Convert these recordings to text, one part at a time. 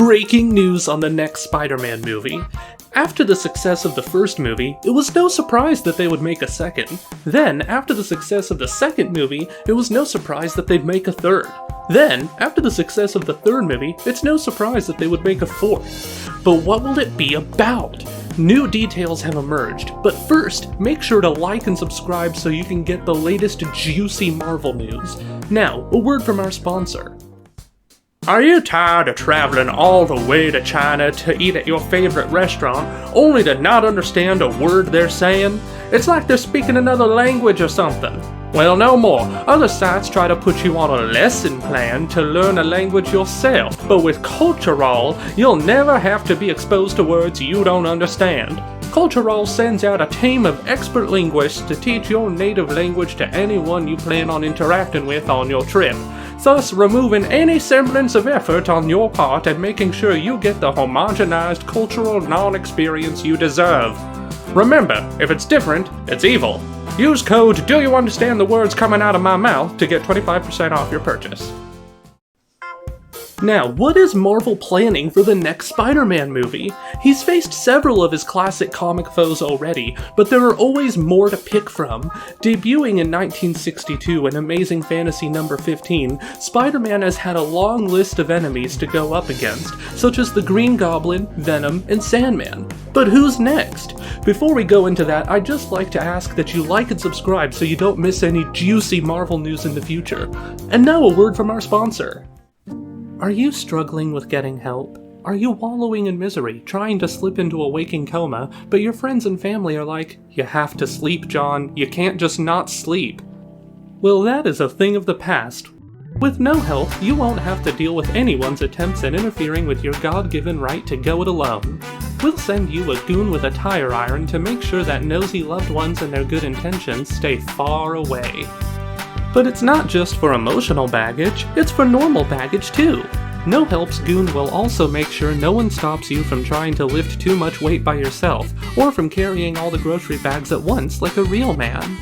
Breaking news on the next Spider-Man movie. After the success of the first movie, it was no surprise that they would make a second. Then, after the success of the second movie, it was no surprise that they'd make a third. Then, after the success of the third movie, it's no surprise that they would make a fourth. But what will it be about? New details have emerged, but first, make sure to like and subscribe so you can get the latest juicy Marvel news. Now, a word from our sponsor. Are you tired of traveling all the way to China to eat at your favorite restaurant, only to not understand a word they're saying? It's like they're speaking another language or something. Well, no more. Other sites try to put you on a lesson plan to learn a language yourself, but with Cultural, you'll never have to be exposed to words you don't understand. Cultural sends out a team of expert linguists to teach your native language to anyone you plan on interacting with on your trip, thus removing any semblance of effort on your part and making sure you get the homogenized cultural non-experience you deserve. Remember, if it's different, it's evil. Use code Do You Understand the Words Coming Out of My Mouth to get 25% off your purchase. Now, what is Marvel planning for the next Spider-Man movie? He's faced several of his classic comic foes already, but there are always more to pick from. Debuting in 1962 in Amazing Fantasy number 15, Spider-Man has had a long list of enemies to go up against, such as the Green Goblin, Venom, and Sandman. But who's next? Before we go into that, I'd just like to ask that you like and subscribe so you don't miss any juicy Marvel news in the future. And now a word from our sponsor. Are you struggling with getting help? Are you wallowing in misery, trying to slip into a waking coma, but your friends and family are like, "You have to sleep, John. You can't just not sleep." Well, that is a thing of the past. With no help, you won't have to deal with anyone's attempts at interfering with your God-given right to go it alone. We'll send you a goon with a tire iron to make sure that nosy loved ones and their good intentions stay far away. But it's not just for emotional baggage, it's for normal baggage too. No Help's goon will also make sure no one stops you from trying to lift too much weight by yourself, or from carrying all the grocery bags at once like a real man.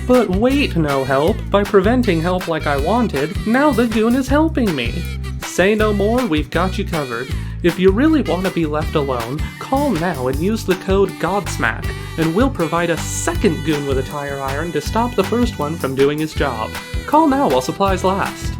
But wait, No Help, by preventing help like I wanted, now the goon is helping me. Say no more, we've got you covered. If you really want to be left alone, call now and use the code GODSMACK, and we'll provide a second goon with a tire iron to stop the first one from doing his job. Call now while supplies last.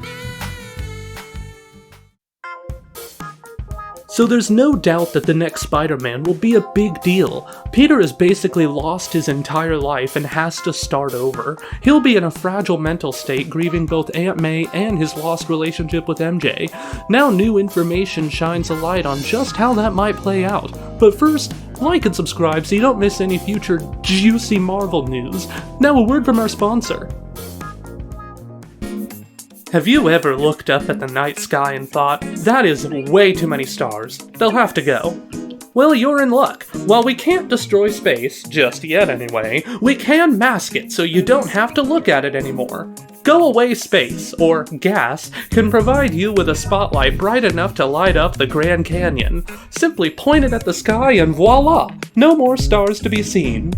So there's no doubt that the next Spider-Man will be a big deal. Peter has basically lost his entire life and has to start over. He'll be in a fragile mental state, grieving both Aunt May and his lost relationship with MJ. Now new information shines a light on just how that might play out. But first, like and subscribe so you don't miss any future juicy Marvel news. Now a word from our sponsor. Have you ever looked up at the night sky and thought, that is way too many stars, they'll have to go? Well, you're in luck. While we can't destroy space, just yet anyway, we can mask it so you don't have to look at it anymore. Go Away Space, or GAS, can provide you with a spotlight bright enough to light up the Grand Canyon. Simply point it at the sky and voila! No more stars to be seen.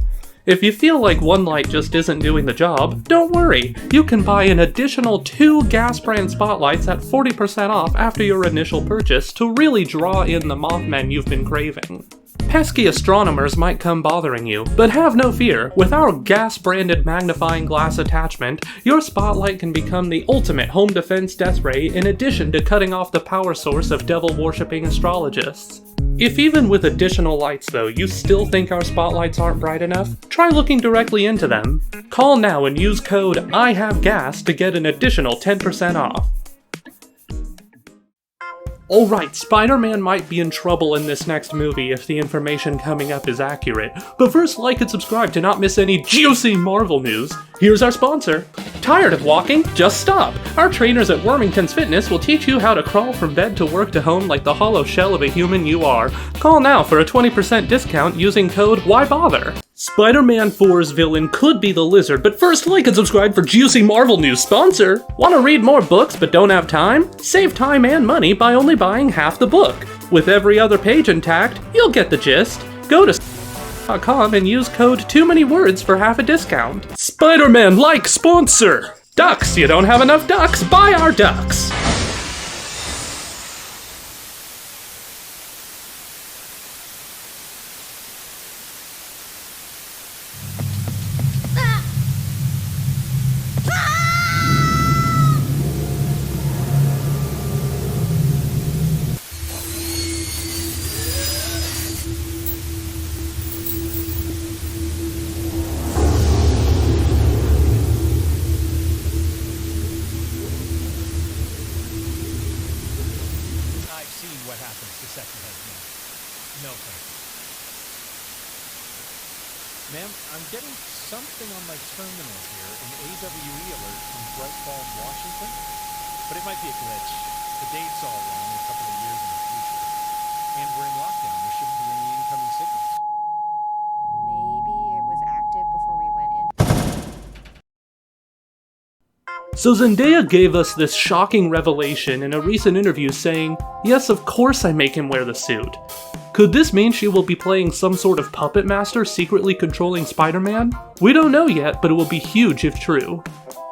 If you feel like one light just isn't doing the job, don't worry. You can buy an additional 2 GAS brand spotlights at 40% off after your initial purchase to really draw in the Mothman you've been craving. Pesky astronomers might come bothering you, but have no fear. With our GAS-branded magnifying glass attachment, your spotlight can become the ultimate home defense death ray in addition to cutting off the power source of devil-worshipping astrologists. If even with additional lights though, you still think our spotlights aren't bright enough, try looking directly into them. Call now and use code IHaveGAS to get an additional 10% off. Alright, Spider-Man might be in trouble in this next movie if the information coming up is accurate, but first like and subscribe to not miss any juicy Marvel news. Here's our sponsor. Tired of walking? Just stop! Our trainers at Wormington's Fitness will teach you how to crawl from bed to work to home like the hollow shell of a human you are. Call now for a 20% discount using code WHYBOTHER. Spider-Man 4's villain could be the Lizard, but first like and subscribe for juicy Marvel news sponsor! Want to read more books but don't have time? Save time and money by only buying half the book. With every other page intact, you'll get the gist. Go to .com and use code Too Many Words for half a discount. Spider-Man like sponsor! Ducks! You don't have enough ducks? Buy our ducks! second head, ma'am. No, thank you. Ma'am, I'm getting something on my terminal here, an AWE alert from Bright Falls, Washington. But it might be a glitch. The date's all wrong, a couple of years in the future. And we're in lockdown. There shouldn't be any incoming signals. Maybe it was active before we went in. So Zendaya gave us this shocking revelation in a recent interview saying, "Yes, of course I make him wear the suit." Could this mean she will be playing some sort of puppet master secretly controlling Spider-Man? We don't know yet, but it will be huge if true.